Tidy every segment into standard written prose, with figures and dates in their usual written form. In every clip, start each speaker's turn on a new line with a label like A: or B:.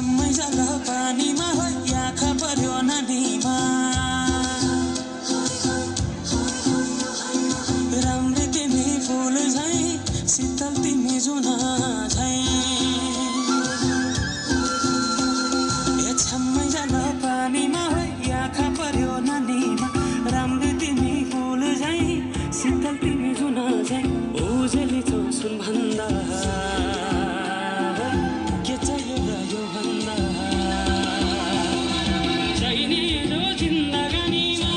A: छम्मै जल पानीमा हो आँखा पर्यो नदीमा राम्री तिमी फुल झै शीतल तिमी जुना झै छम्मै जल पानीमा हो आँखा पर्यो नदीमा राम्री तिमी फुल झै शीतल तिमी जुना झै उजेली छौ सुन भन्दा के चाहियो र यो भन्दा चाहिने जो जिन्दगानीमा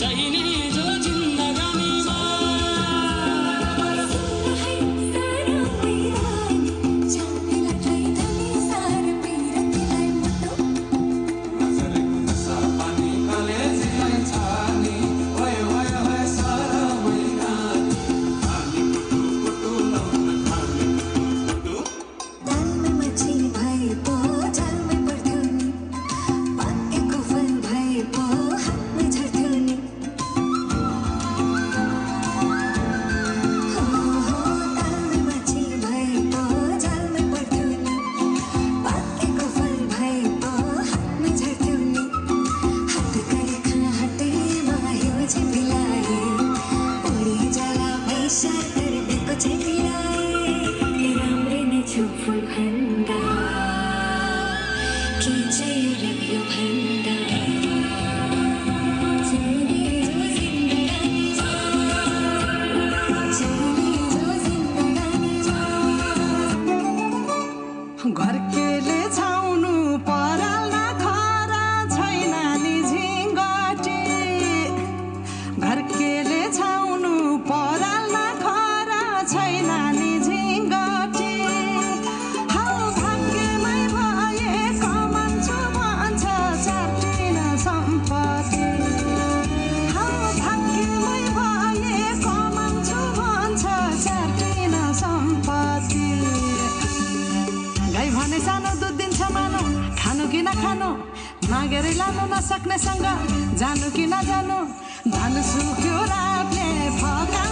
A: चाहिने जो जिन्दगानीमा
B: घरकेले छाउनु पराल खरा छैन नि झिङ्गटी घरकेले छाउनु पराल खरा छैन नि झिङ्गटी हौ भाग्यमै भए कमान्छु भन्छ चाटिन सम्पत्ति हौ भाग्यमै भए कमान्छु भन्छ चाटिन सम्पत्ति गाई भने सानो दुध दिन्छ मानो खानु कि नखानु मागेरै लानु नसक्नेसँग जानु कि नजानु धन सुक्यो रातले फका